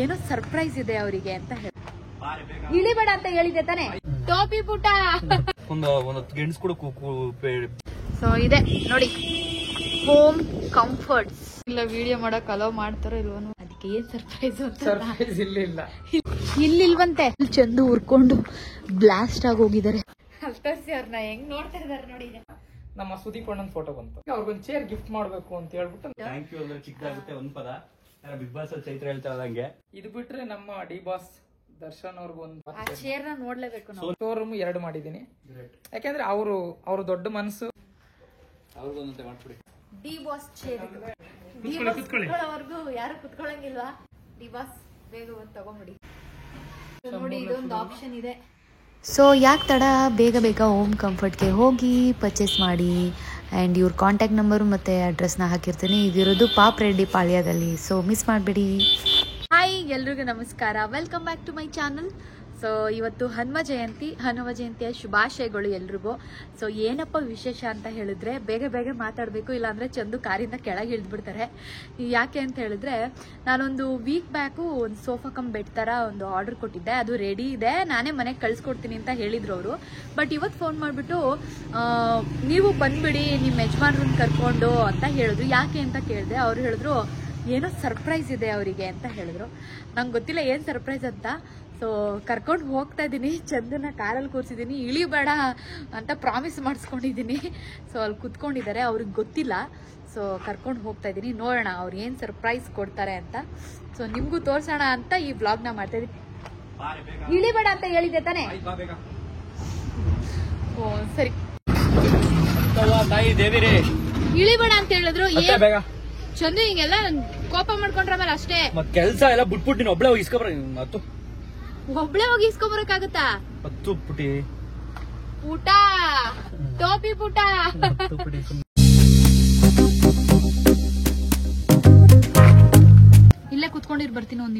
ಏನೋ ಸರ್ಪ್ರೈಸ್ ಇದೆ ಅವರಿಗೆ ಅಂತ ಹೇಳಿ ಇಳಿಬೇಡ ಅಂತ ಹೇಳಿದೆ ತಾನೆ ಟೋಪಿ ಪುಟ ಗೆಣಸ್ ಕೂಡ. ಸೊ ಇದೆ ನೋಡಿ ಹೋಮ್ ಕಂಫರ್ಟ್ಸ್. ಇಲ್ಲ ವಿಡಿಯೋ ಮಾಡಕ್ ಅಲೋ ಮಾಡ್ತಾರೋ ಇಲ್ವೋ ಅದಕ್ಕೆ ಏನ್ ಸರ್ಪ್ರೈಸ್ ಅಂತ ಇಲ್ಲಿಲ್ವಂತೆ. ಚಂದು ಉರ್ಕೊಂಡು ಬ್ಲಾಸ್ಟ್ ಆಗಿ ಹೋಗಿದ್ದಾರೆ. ತೋರಿಸಿ ಅವ್ರನ್ನ ಹೆಂಗ್ ನೋಡ್ತಾ ಇದಾರೆ ನೋಡಿ. ನಮ್ಮ ಸುದೀಪ್ ಅಣ್ಣನ್ ಫೋಟೋ ಬಂತು, ಅವ್ರಿಗೊಂದು ಚೇರ್ ಗಿಫ್ಟ್ ಮಾಡ್ಬೇಕು ಅಂತ ಹೇಳ್ಬಿಟ್ಟು ಥ್ಯಾಂಕ್ ಯು ಅಂದ್ರೆ ಚಿಕ್ಕದಾಗುತ್ತೆ ಒಂದ್ ಪದ. ಬಿಗ್ ಬಾಸ್ ಅಲ್ಲಿ ಚೈತ್ರ ಹೇಳ್ತಾರಂಗೆ. ಇದು ಬಿಟ್ರೆ ನಮ್ಮ ಡಿ ಬಾಸ್ ದರ್ಶನ್ ಅವ್ರಿಗೊಂದು ಚೇರ್ ನ ನೋಡ್ಲೇಬೇಕು. ಶೋರೂಮ್ 2 ಮಾಡಿದೀನಿ, ಯಾಕಂದ್ರೆ ಅವರು ದೊಡ್ಡ ಮನಸ್ಸು. ಅವ್ರಿಗೊಂದಂತೆ ಮಾಡ್ಬಿಡಿ. ಡಿ ಬಾಸ್ ಚೇರ್ ಯಾರು ಕುತ್ಕೊಳ್ಳಂಗಿಲ್ವಾ? ಡಿ ಬಾಸ್ ಬೇಗ ಒಂದು ತಗೊಂಡ್ಬಿಡಿ. ನೋಡಿ ಇದೊಂದು ಆಪ್ಷನ್ ಇದೆ. ಸೊ ಯಾಕೆ ತಡ, ಬೇಗ ಬೇಗ ಹೋಮ್ ಕಂಫರ್ಟ್ಗೆ ಹೋಗಿ ಪರ್ಚೇಸ್ ಮಾಡಿ. ಆ್ಯಂಡ್ ಇವ್ರ ಕಾಂಟ್ಯಾಕ್ಟ್ ನಂಬರು ಮತ್ತು ಅಡ್ರೆಸ್ನ ಹಾಕಿರ್ತೀನಿ. ಇದಿರೋದು ಪಾಪ್ ರೆಡ್ಡಿ ಪಾಳ್ಯದಲ್ಲಿ, ಸೊ ಮಿಸ್ ಮಾಡಬೇಡಿ. ಹಾಯ್ ಎಲ್ರಿಗೂ ನಮಸ್ಕಾರ, welcome back to my channel. So ಇವತ್ತು ಹನುಮ ಜಯಂತಿಯ ಶುಭಾಶಯಗಳು ಎಲ್ರಿಗೂ. ಸೊ ಏನಪ್ಪ ವಿಶೇಷ ಅಂತ ಹೇಳಿದ್ರೆ ಬೇಗ ಬೇಗ ಮಾತಾಡಬೇಕು, ಇಲ್ಲಾಂದರೆ ಚಂದು ಕಾರಿಂದ ಕೆಳಗೆ ಇಳಿದ್ಬಿಡ್ತಾರೆ. ಯಾಕೆ ಅಂತ ಹೇಳಿದ್ರೆ ನಾನೊಂದು ವೀಕ್ ಬ್ಯಾಕು ಒಂದು ಸೋಫಾ ಕಮ್ ಬೆಡ್ ಥರ ಒಂದು ಆರ್ಡರ್ ಕೊಟ್ಟಿದ್ದೆ. ಅದು ರೆಡಿ ಇದೆ, ನಾನೇ ಮನೆಗೆ ಕಳಿಸ್ಕೊಡ್ತೀನಿ ಅಂತ ಹೇಳಿದ್ರು ಅವರು. ಬಟ್ ಇವತ್ತು ಫೋನ್ ಮಾಡಿಬಿಟ್ಟು ನೀವು ಬಂದ್ಬಿಡಿ ನಿಮ್ಮ ಯಜಮಾನ್ರನ್ನ ಕರ್ಕೊಂಡು ಅಂತ ಹೇಳಿದ್ರು. ಯಾಕೆ ಅಂತ ಕೇಳಿದೆ. ಅವ್ರು ಹೇಳಿದ್ರು ಏನೋ ಸರ್ಪ್ರೈಸ್ ಇದೆ ಅವರಿಗೆ ಅಂತ ಹೇಳಿದ್ರು. ನಂಗೆ ಗೊತ್ತಿಲ್ಲ ಏನು ಸರ್ಪ್ರೈಸ್ ಅಂತ. ಸೊ ಕರ್ಕೊಂಡು ಹೋಗ್ತಾ ಇದ್ದೀನಿ. ಚಂದನ ಕಾರಲ್ಲಿ ಕೂರಿಸಿದ್ದೀನಿ, ಇಳಿಬೇಡ ಅಂತ ಪ್ರಾಮಿಸ್ ಮಾಡಿಸ್ಕೊಂಡಿದ್ದೀನಿ. ಸೊ ಅಲ್ಲಿ ಕುತ್ಕೊಂಡಿದ್ದಾರೆ, ಅವ್ರಿಗೆ ಗೊತ್ತಿಲ್ಲ. ಸೊ ಕರ್ಕೊಂಡು ಹೋಗ್ತಾ ಇದ್ದೀನಿ, ನೋಡೋಣ ಅವ್ರು ಏನು ಸರ್ಪ್ರೈಸ್ ಕೊಡ್ತಾರೆ ಅಂತ. ಸೊ ನಿಮಗೂ ತೋರಿಸೋಣ ಅಂತ ಈ ವ್ಲಾಗ್ನ ಮಾಡ್ತಾ ಇದ್ದೀನಿ. ಇಳಿಬೇಡ ಅಂತ ಹೇಳಿದ್ದೆ ತಾನೆ? ಓ ಸರಿ, ಇಳಿಬೇಡ ಅಂತ ಹೇಳಿದ್ರು. ಚಂದು ಹಿಂಗೆಲ್ಲ ಕೋಪ ಮಾಡ್ಕೊಂಡ್ರ ಮೇಲೆ ಅಷ್ಟೇ. ಕೆಲಸ ಎಲ್ಲ ಬಿಟ್ಬಿಟ್ಟು ನೀನು ಒಬ್ಳೆ ಹೋಗಿ ಇಸ್ಕೊಬ್ರ. ಒಬ್ಳೆ ಹೋಗಿ ಇಸ್ಕೊಬರಕ್ಕಾಗತ್ತಾ? ಪುಟಿ ಪುಟ ಟೋಪಿ ಪುಟ. ಇಲ್ಲೇ ಕುತ್ಕೊಂಡಿರ್ ಬರ್ತೀನಿ, ಒಂದ್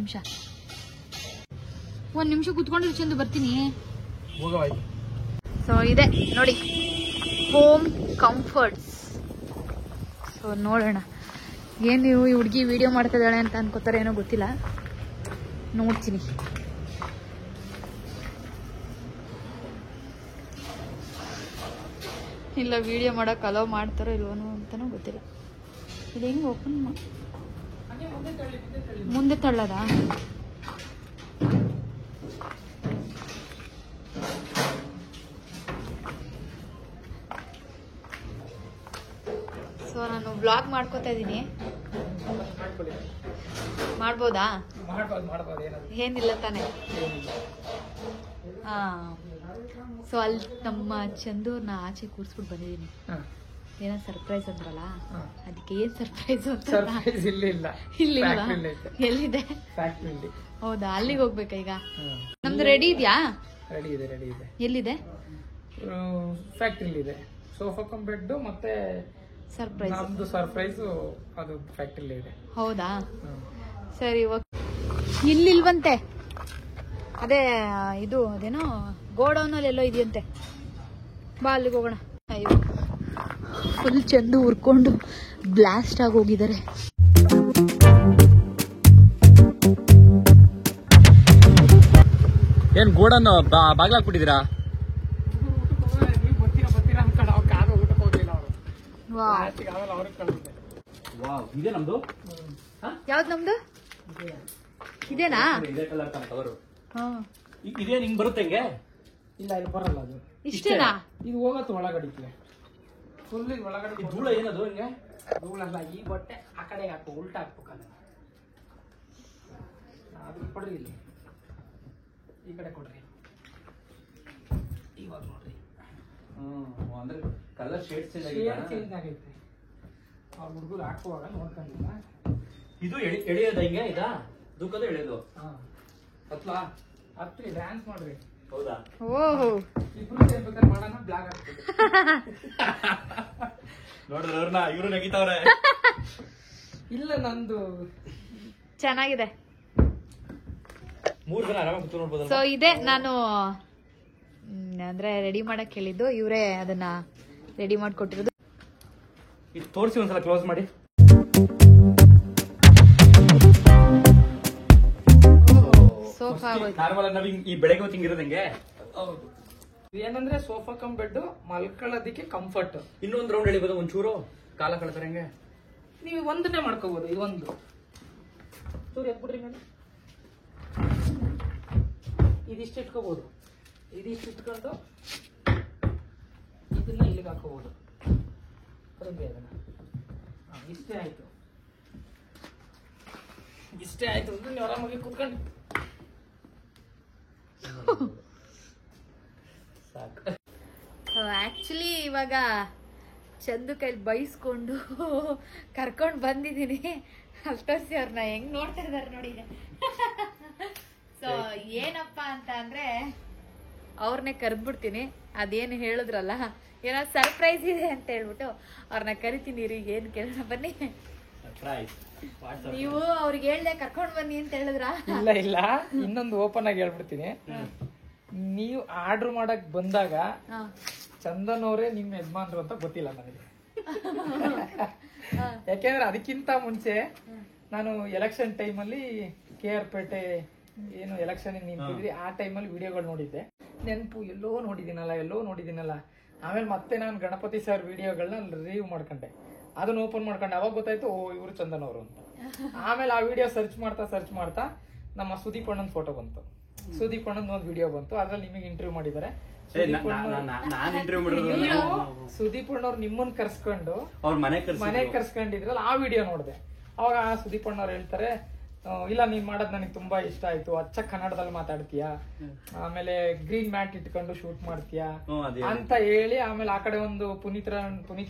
ನಿಮಿಷ ಕುತ್ಕೊಂಡಿರ್ ಚಂದು ಬರ್ತೀನಿ. ಸೊ ಇದೆ ನೋಡಿ ಹೋಮ್ ಕಂಫರ್ಟ್ಸ್. ಸೊ ನೋಡೋಣ ಏನ್ ನೀವು ಈ ಹುಡುಗಿ ವಿಡಿಯೋ ಮಾಡ್ತಾ ಇದ್ದಾಳೆ ಅಂತ ಅನ್ಕೋತಾರೆ ಏನೋ ಗೊತ್ತಿಲ್ಲ, ನೋಡ್ತೀನಿ. ಇಲ್ಲ ವಿಡಿಯೋ ಮಾಡಕ್ ಅಲೋ ಮಾಡ್ತಾರೋ ಇಲ್ವೋ ಅಂತಾನೂ ಗೊತ್ತಿಲ್ಲ. ಇದು ಹೆಂಗ್ ಓಪನ್ ಮುಂದೆ ತಳ್ಳದ? ಸೊ ನಾನು ವ್ಲಾಗ್ ಮಾಡ್ಕೋತಾ ಇದ್ದೀನಿ. ಮಾಡ್ಬೋದಾ? ಏನಿಲ್ಲ ತಾನೆ? ಹಾ. ಸೊ ಅಲ್ಲಿ ನಮ್ಮ ಚಂದೂರ್ನ ಆಚೆ ಕೂರ್ಸ್ಬಿಟ್ಟು ಬಂದಿದ್ದೀನಿ. ಏನೋ ಸರ್ಪ್ರೈಸ್ ಅಂದ್ರಲ್ಲ, ಅದಕ್ಕೆ ಏನ್ ಸರ್ಪ್ರೈಸ್ ಅಂತ. ಇಲ್ಲಿಲ್ವಾ? ಎಲ್ಲಿದೆ? ಹೌದಾ, ಅಲ್ಲಿಗೆ ಹೋಗ್ಬೇಕಾ ಈಗ? ನಮ್ದು ರೆಡಿ ಇದೆಯಾ? ರೆಡಿ ಇದೆ. ಎಲ್ಲಿದೆ? ಫ್ಯಾಕ್ಟ್ರಿಲಿ ಇದೆ. ಸೋಫಾ ಕಮ್ ಬೆಡ್ ಮತ್ತೆ ಸರ್ಪ್ರೈಸ್. ನಮ್ದು ಸರ್ಪ್ರೈಸ್ ಅದು ಫ್ಯಾಕ್ಟ್ರಿಲಿ ಇದೆ. ಹೌದಾ, ಸರಿ. ಇಲ್ಲಿಲ್ವಂತೆ, ಅದೇ ಇದು ಅದೇನೋ ಗೋಡೌನಲ್ಲಿ ಎಲ್ಲೋ ಇದೆಯಂತೆ. ಬಾ ಅಲ್ಲಿಗೆ ಹೋಗೋಣ. ಅಯ್ಯೋ ಫುಲ್ ಚಂದು ಉರ್ಕೊಂಡು ಬ್ಲಾಸ್ಟ್ ಆಗಿ ಹೋಗಿದ್ದಾರೆ. ಏನ್ ಗೋಡನ್ ಬಾಗ್ಲಾಕ್ಬಿಟ್ಟಿದ್ದೀರಾ? ಇದೇ ನಮ್ದು. ಯಾವ್ದು ನಮ್ದು? ಇದೇನಾ? ಇದೇ ನಿಂಗೆ ಬರುತ್ತೆ ಹೆಂಗೆ? ಇಲ್ಲ ಇಲ್ಲಿ ಬರಲ್ಲ, ಅದು ಇಷ್ಟೇನಾ? ಇದು ಹೋಗತ್ತು ಒಳಗಡೆ ಫುಲ್ ಒಳಗಡೆ. ಧೂಳ ಏನದು ಹಿಂಗೆ? ಧೂಳಲ್ಲ, ಈ ಬಟ್ಟೆ ಆ ಕಡೆಗೆ ಹಾಕು, ಉಲ್ಟಾ ಹಾಕ್ಬೇಕಲ್ಲ. ಅದು ಕೊಡ್ರಿ, ಇಲ್ಲಿ ಈ ಕಡೆ ಕೊಡ್ರಿ. ಇವಾಗ ನೋಡ್ರಿ, ಅಂದ್ರೆ ಕಲರ್ ಶೇಡ್ ಚೇಂಜ್ ಆಗೈತೆ. ಅವ್ರ ಹುಡುಗರು ಹಾಕುವಾಗ ನೋಡ್ಕೊಂಡಿಲ್ಲ. ಇದು ಎಳೆಯೋದ ಹಿಂಗೆ? ಇದಾ ದೂಕದ ಎಳೆಯೋದು? ಹತ್ರಿ ಡ್ಯಾನ್ಸ್ ಮಾಡ್ರಿ. ಹೌದಾ? ಓಹೋ, ಇಬ್ರು ಸೇರ್ಬೇಕಾದ್ರೆ ಮಾಡೋಣ, ಬ್ಲಾಗ್ ಆಗ್ತದೆ. ನೋಡ್ರಿ ಅವ್ರನ್ನ, ಇವ್ರು ನಗಿತಾವ್ರೆ. ಇಲ್ಲ ನಂದು ಚೆನ್ನಾಗಿದೆ. 3 ಜನ ಆರಾಮಾಗಿ ಕೂತು ನೋಡ್ಬೋದು. ಸೊ ಇದೆ ನಾನು ಅಂದ್ರೆ ರೆಡಿ ಮಾಡಕ್ ಹೇಳಿದ್ದು, ಇವರೇ ಅದನ್ನ ರೆಡಿ ಮಾಡ್ಕೊಟ್ಟಿರೋದು. ಇದು ತೋರಿಸಿ ಒಂದ್ಸಲ ಕ್ಲೋಸ್ ಮಾಡಿ. ಸೋಫಾ ನಾರ್ಮಲ್ ನಾವ್ ಈ ಬೆಳಗ್ಗೆ ಹೊತ್ತು ಹಿಂಗಿರೋದಂಗೆ. ಹೌದು. ಏನಂದ್ರೆ ಸೋಫಾ ಕಮ್ ಬೆಡ್ ಮಲ್ಕೊಳ್ಳೋದಕ್ಕೆ ಕಂಫರ್ಟ್. ಇನ್ನೊಂದ್ ರೌಂಡ್ ಎಳಿಬೋದು ಒಂಚೂರು ಕಾಲ ಕಳ್ತಾರಂಗೆ. ನೀವು ಒಂದನ್ನೇ ಮಾಡ್ಕೋಬಹುದು. ಇದೊಂದು ಚೂರು ಎತ್ಬಿಡ್ರಿ ಮೇಲೆ. ಇದಿಷ್ಟು ಇಟ್ಕೋಬಹುದು. ಇದಿಷ್ಟು ಇಟ್ಕೊಂಡು ಇದನ್ನ ಇಲ್ಲಿಗೆ ಹಾಕೋಬಹುದು. ಇಷ್ಟೇ ಆಯ್ತು. ಇಷ್ಟೇ ಆಯ್ತು ಅಂದ್ರೆ ನೀವು ಆರಾಮಾಗಿ ಕೂತ್ಕೊಂಡು ಸಾಕು. ಆಕ್ಚುಲಿ ಇವಾಗ ಚಂದು ಕೈಲಿ ಬೈಸ್ಕೊಂಡು ಕರ್ಕೊಂಡು ಬಂದಿದ್ದೀನಿ. ಅಲ್ತೋರ್ಸಿ ಅವ್ರನ್ನ ಹೆಂಗ್ ನೋಡ್ತಾ ಇದಾರೆ ನೋಡಿ. ಸೊ ಏನಪ್ಪ ಅಂತ ಅಂದ್ರೆ ಅವ್ರನ್ನೇ ಕರೆದ್ಬಿಡ್ತೀನಿ. ಅದೇನು ಹೇಳಿದ್ರಲ್ಲ ಏನೋ ಸರ್ಪ್ರೈಸ್ ಇದೆ ಅಂತ ಹೇಳ್ಬಿಟ್ಟು ಅವ್ರನ್ನ ಕರಿತೀನಿ. ರೀ ಏನ್ ಕೇಳೋಣ ಬನ್ನಿ. ನೀವು ಅವ್ರಿಗೆ ಹೇಳ್ದೆ ಕರ್ಕೊಂಡ್ ಬನ್ನಿ ಅಂತ ಹೇಳಿದ್ರ? ಇಲ್ಲ ಇಲ್ಲ, ಇನ್ನೊಂದು ಓಪನ್ ಆಗಿ ಹೇಳ್ಬಿಡ್ತೀನಿ. ನೀವು ಆರ್ಡರ್ ಮಾಡಕ್ ಬಂದಾಗ ಚಂದನ್ ಅವರೇ ನಿಮ್ ಯಜಮಾನ್ರು ಅಂತ ಗೊತ್ತಿಲ್ಲ ನನಗೆ. ಯಾಕೆಂದ್ರೆ ಅದಕ್ಕಿಂತ ಮುಂಚೆ ನಾನು ಎಲೆಕ್ಷನ್ ಟೈಮಲ್ಲಿ KR ಪೇಟೆ ಏನು ಎಲೆಕ್ಷನ್ ನಿಂತಿದ್ರಿ ಆ ಟೈಮಲ್ಲಿ ವಿಡಿಯೋಗಳು ನೋಡಿದ್ದೆ. ನೆನಪು ಎಲ್ಲೋ ನೋಡಿದ್ದೀನಲ್ಲ. ಆಮೇಲೆ ಮತ್ತೆ ನಾನು ಗಣಪತಿ ಸರ್ ವಿಡಿಯೋಗಳನ್ನ ರಿವ್ಯೂ ಮಾಡ್ಕೊಂಡೆ. ಅದನ್ನ ಓಪನ್ ಮಾಡ್ಕೊಂಡೆ. ಅವಾಗ ಗೊತ್ತಾಯ್ತು ಓ ಇವರು ಚಂದನ್ ಅವರು ಅಂತ. ಆಮೇಲೆ ಆ ವಿಡಿಯೋ ಸರ್ಚ್ ಮಾಡ್ತಾ ನಮ್ಮ ಸುದೀಪ್ ಅಣ್ಣನ್ ಫೋಟೋ ಬಂತು. ಸುದೀಪ್ ಅಣ್ಣನ್ ಒಂದು ವಿಡಿಯೋ ಬಂತು. ಅದ್ರಲ್ಲಿ ನಿಮಗೆ ಇಂಟರ್ವ್ಯೂ ಮಾಡಿದ್ದಾರೆ. ಸುದೀಪ್ ಅಣ್ಣವ್ರು ನಿಮ್ಮನ್ನ ಕರ್ಸ್ಕೊಂಡು ಮನೆ ಕರ್ಸ್ಕೊಂಡಿದ್ರಲ್ಲ ಆ ವಿಡಿಯೋ ನೋಡಿದೆ. ಅವಾಗ ಸುದೀಪ್ ಅಣ್ಣವ್ರು ಹೇಳ್ತಾರೆ, ಇಲ್ಲ ನೀನ್ ಮಾಡೋದ್ ನನಗೆ ತುಂಬಾ ಇಷ್ಟ ಆಯ್ತು, ಅಚ್ಚ ಕನ್ನಡದಲ್ಲಿ ಮಾತಾಡ್ತೀಯಾ, ಆಮೇಲೆ ಗ್ರೀನ್ ಮ್ಯಾಟ್ ಇಟ್ಕೊಂಡು ಶೂಟ್ ಮಾಡ್ತೀಯಾ ಅಂತ ಹೇಳಿ, ಆಮೇಲೆ ಆ ಕಡೆ ಒಂದು ಪುನೀತ್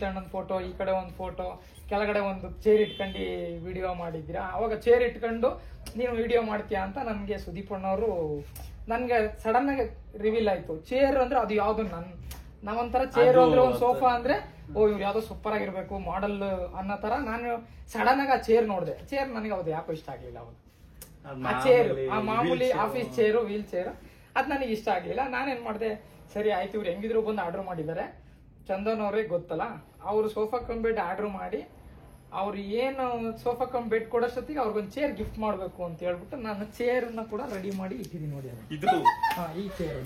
ಅಣ್ಣನ್ ಫೋಟೋ, ಈ ಕಡೆ ಒಂದು ಫೋಟೋ, ಕೆಳಗಡೆ ಒಂದು ಚೇರ್ ಇಟ್ಕೊಂಡು ವಿಡಿಯೋ ಮಾಡಿದ್ದೀರಾ. ಅವಾಗ ಚೇರ್ ಇಟ್ಕೊಂಡು ನೀನು ವಿಡಿಯೋ ಮಾಡ್ತೀಯಾ ಅಂತ ನನ್ಗೆ ಸುದೀಪ್ ಅಣ್ಣವರು ನನ್ಗೆ ಸಡನ್ ಆಗಿ ರಿವೀಲ್ ಆಯ್ತು. ಚೇರ್ ಅಂದ್ರೆ ಅದು ಯಾವ್ದು ನಾವೊಂಥರ ಚೇರ್ ಅಂದ್ರೆ ಒಂದು ಸೋಫಾ ಅಂದ್ರೆ ಓ ಇವ್ರು ಯಾವ್ದೋ ಸೂಪರ್ ಆಗಿರ್ಬೇಕು ಮಾಡೆಲ್ ಅನ್ನೋ ತರ ನಾನು ಸಡನ್ ಆಗಿ ಆ ಚೇರ್ ನೋಡಿದೆ. ಚೇರ್ ನನಗೆ ಅವ್ದು ಯಾಕೋ ಇಷ್ಟ ಆಗ್ಲಿಲ್ಲ. ಅವ್ರು ಆ ಚೇರ್, ಆ ಮಾಮೂಲಿ ಆಫೀಸ್ ಚೇರು, ವೀಲ್ ಚೇರ್, ಅದ್ ನನಗೆ ಇಷ್ಟ ಆಗ್ಲಿಲ್ಲ. ನಾನೇನ್ ಮಾಡಿದೆ, ಸರಿ ಆಯ್ತು ಇವ್ರು ಹೆಂಗಿದ್ರು ಬಂದು ಆರ್ಡರ್ ಮಾಡಿದ್ದಾರೆ, ಚಂದನ್ ಅವ್ರಿಗೆ ಗೊತ್ತಲ್ಲ, ಅವ್ರು ಸೋಫಾ ಕಮ್ ಬೆಡ್ ಆರ್ಡರ್ ಮಾಡಿ ಅವ್ರು ಏನು ಸೋಫಾ ಕಮ್ ಬೆಡ್ ಕೊಡೋಷ್ಟೊತ್ತಿಗೆ ಅವ್ರಿಗೊಂದು ಚೇರ್ ಗಿಫ್ಟ್ ಮಾಡ್ಬೇಕು ಅಂತ ಹೇಳ್ಬಿಟ್ಟು ನಾನು ಚೇರ್ನ ಕೂಡ ರೆಡಿ ಮಾಡಿ ಇಟ್ಟಿದ್ದೀನಿ ನೋಡಿ. ಈ ಚೇರ್,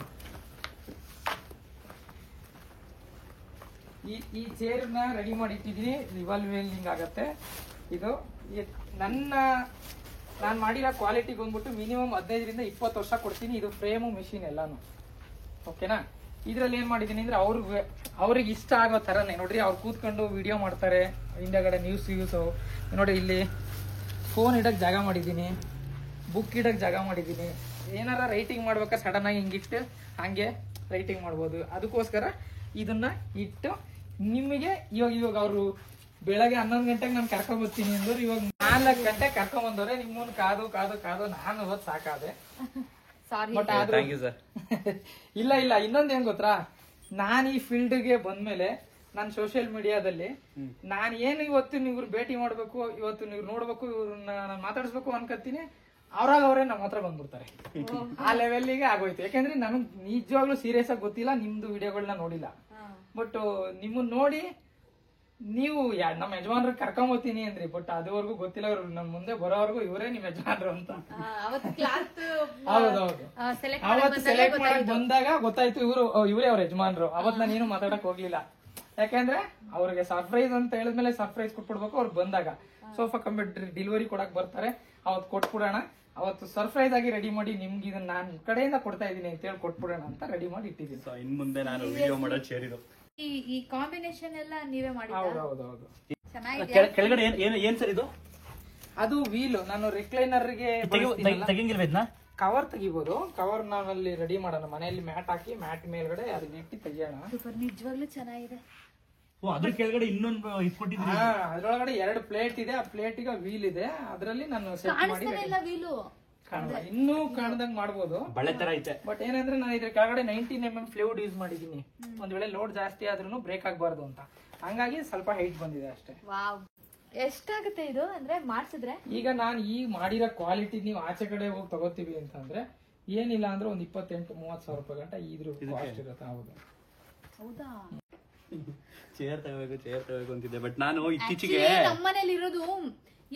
ಈ ಚೇರ್ನ ರೆಡಿ ಮಾಡಿ ಇಟ್ಟಿದ್ದೀನಿ. ರಿವಾಲ್ವಿಂಗ್ ಆಗತ್ತೆ. ಇದು ನಾನು ಮಾಡಿರೋ ಕ್ವಾಲಿಟಿಗೆ ಬಂದ್ಬಿಟ್ಟು ಮಿನಿಮಮ್ 15 ರಿಂದ 20 ವರ್ಷ ಕೊಡ್ತೀನಿ. ಇದು ಫ್ರೇಮು ಮೆಷಿನ್ ಎಲ್ಲಾನು ಓಕೆನಾ. ಇದ್ರಲ್ಲಿ ಏನ್ ಮಾಡಿದೀನಿ ಅಂದ್ರೆ ಅವ್ರಿಗೆ ಇಷ್ಟ ಆಗೋ ತರನೇ ನೋಡ್ರಿ. ಅವ್ರು ಕೂತ್ಕೊಂಡು ವಿಡಿಯೋ ಮಾಡ್ತಾರೆ, ಹಿಂದಗಡೆ ನ್ಯೂಸ್ ನೋಡಿ. ಇಲ್ಲಿ ಫೋನ್ ಇಡಕ್ ಜಾಗ ಮಾಡಿದೀನಿ, ಬುಕ್ ಇಡಕ್ ಜಾಗ ಮಾಡಿದೀನಿ. ಏನಾರ ರೈಟಿಂಗ್ ಮಾಡ್ಬೇಕಾದ್ರೆ ಸಡನ್ ಆಗಿ ಹಿಂಗಿಟ್ಟು ಹಂಗೆ ರೈಟಿಂಗ್ ಮಾಡ್ಬೋದು. ಅದಕ್ಕೋಸ್ಕರ ಇದನ್ನ ಇಟ್ಟು ನಿಮಗೆ ಇವಾಗ ಅವರು ಬೆಳಗ್ಗೆ 11 ಗಂಟೆಗೆ ನಾನು ಕರ್ಕೊಂಡ್ ಬರ್ತೀನಿ ಅಂದ್ರೆ ಇವಾಗ 4 ಗಂಟೆಗೆ ಕರ್ಕೊಂಡ್ ಬಂದವ್ರೆ. ನಿಮ್ಮನ್ನ ಕಾದು ನಾನು ಇವತ್ತು ಸಾಕಾದೆ. ಇಲ್ಲ ಇನ್ನೊಂದ್ ಏನ್ ಗೊತ್ತಾ, ನಾನ್ ಈ ಫೀಲ್ಡ್ಗೆ ಬಂದ್ಮೇಲೆ ನಾನ್ ಸೋಷಿಯಲ್ ಮೀಡಿಯಾದಲ್ಲಿ ನಾನ್ ಏನು ಇವತ್ತು ಇವ್ರು ಭೇಟಿ ಮಾಡ್ಬೇಕು, ಇವತ್ತು ನೀವು ನೋಡ್ಬೇಕು, ಇವ್ರನ್ನ ನಾನು ಮಾತಾಡಿಸ್ಬೇಕು ಅನ್ಕತ್ತೀನಿ, ಅವ್ರೇ ನಮ್ಮ ಹತ್ರ ಬಂದ್ಬಿಡ್ತಾರೆ. ಆ ಲೆವೆಲ್ಗೆ ಆಗೋಯ್ತು. ಯಾಕಂದ್ರೆ ನನಗ್ ನಿಜವಾಗ್ಲೂ ಸೀರಿಯಸ್ ಆಗಿ ಗೊತ್ತಿಲ್ಲ, ನಿಮ್ದು ವಿಡಿಯೋಗಳನ್ನ ನೋಡಿಲ್ಲ. ಬಟ್ ನಿಮ್ಮನ್ನ ನೋಡಿ ನೀವು ನಮ್ಮ ಯಜಮಾನ್ರಿಗೆ ಕರ್ಕೊಂಬತ್ತೀನಿ ಅಂದ್ರಿ, ಬಟ್ ಅದುವರೆಗೂ ಗೊತ್ತಿಲ್ಲ ಅವ್ರು ನಮ್ ಮುಂದೆ ಬರೋವರೆಗೂ ಇವರೇ ನಿಮ್ ಯಜಮಾನ್ರು ಅಂತ. ಹೌದೌದು, ಅವತ್ತು ಸೆಲೆಕ್ಟ್ ಮಾಡಕ್ ಬಂದಾಗ ಗೊತ್ತಾಯ್ತು ಇವರೇ ಅವ್ರ ಯಜಮಾನ್ರು. ಅವತ್ ನಾನು ಏನು ಮಾತಾಡಕ್ ಹೋಗ್ಲಿಲ್ಲ. ಯಾಕಂದ್ರೆ ಅವ್ರಿಗೆ ಸರ್ಪ್ರೈಸ್ ಅಂತ ಹೇಳಿದ್ಮೇಲೆ ಸರ್ಪ್ರೈಸ್ ಕೊಟ್ಬಿಡ್ಬೇಕು. ಅವ್ರು ಬಂದಾಗ ಸೋಫಾ ಕಂಬೆಡ್ ಡೆಲಿವರಿ ಕೊಡಕ್ ಬರ್ತಾರೆ, ಅವತ್ ಕೊಟ್ಬಿಡೋಣ. ಅವತ್ತು ಸರ್ಪ್ರೈಸ್ ಆಗಿ ರೆಡಿ ಮಾಡಿ ನಿಮ್ಗೆ ಇದನ್ನ ನಾನ್ ಕಡೆಯಿಂದ ಕೊಡ್ತಾ ಇದೀನಿ ಅಂತ ಹೇಳಿ ಕೊಟ್ಬಿಡೋಣ ಅಂತ ರೆಡಿ ಮಾಡಿ ಇಟ್ಟಿದ್ದೀನಿ. ಇನ್ ಮುಂದೆ ನಾನು ವಿಡಿಯೋ ಮಾಡೋ ಚೇರ್ ಇದು. ಈ ಕಾಂಬಿನೇಷನ್ ಎಲ್ಲ ನೀವೇ ಮಾಡಿದ್ರಾ? ಹೌದೌದು. ಕೆಳಗಡೆ ಏನ್ ಸರ್ ಇದು? ಅದು ವೀಲ್. ನಾನು ರಿಕ್ಲೈನರ್ ಗೆ ಕವರ್ ತೆಗಿಬಹುದು. ಕವರ್ ನಾವಲ್ಲಿ ರೆಡಿ ಮಾಡೋಣ. ಮನೆಯಲ್ಲಿ ಮ್ಯಾಟ್ ಹಾಕಿ ಮ್ಯಾಟ್ ಮೇಲ್ಗಡೆ ಅದನ್ನ ಇಟ್ಟು ತೆಗಿಯೋಣ. ನಿಜವಾಗ್ಲೂ ಚೆನ್ನಾಗಿದೆ. ಅದ್ರ ಕೆಳಗಡೆ ಇನ್ನೊಂದು ಇಟ್ಕೊಟ್ಟಿದ್ರಿ. ಅದ್ರೊಳಗಡೆ 2 ಪ್ಲೇಟ್ ಇದೆ. ಆ ಪ್ಲೇಟಿಗೆ ವೀಲ್ ಇದೆ. ಅದ್ರಲ್ಲಿ ನಾನು ಸೆಟ್ ಮಾಡಿ ಇನ್ನೂ ಕಾಣದಂಗ್ ಮಾಡ್ಬೋದು. ಬಳೆ ತರ ಐತೆ. ಬಟ್ ಏನಂದ್ರೆ ನಾನು ಇದ್ರ ಕೆಳಗಡೆ 19mm ಫ್ಲೂಯಿಡ್ ಯೂಸ್ ಮಾಡಿದೀನಿ. ಒಂದ್ ವೇಳೆ ಲೋಡ್ ಜಾಸ್ತಿ ಆದ್ರೂ ಬ್ರೇಕ್ ಆಗ್ಬಾರ್ದು ಅಂತ. ಹಂಗಾಗಿ ಸ್ವಲ್ಪ ಹೈಟ್ ಬಂದಿದೆ ಅಷ್ಟೇ. ಎಷ್ಟಾಗುತ್ತೆ ಇದು ಅಂದ್ರೆ ಮಾಡ್ಸಿದ್ರೆ? ಈಗ ನಾನು ಈಗ ಮಾಡಿರೋ ಕ್ವಾಲಿಟಿ ನೀವು ಆಚೆ ಕಡೆ ಹೋಗಿ ತಗೋತೀವಿ ಅಂತಂದ್ರೆ ಏನಿಲ್ಲ ಅಂದ್ರೆ ಒಂದ್ 28-30 ಸಾವಿರ ರೂಪಾಯಿ ಗಂಟ ಇದ್ರ ಕಾಸ್ಟ್ ಇರುತ್ತೆ. ಹೌದಾ? ಚೇರ್ ತಗೋಬೇಕು ಅಂತಿದ್ದೆ. ಬಟ್ ನಾನು ಇತ್ತೀಚೆಗೆ ನಮ್ಮನೇಲಿ ಇರೋದು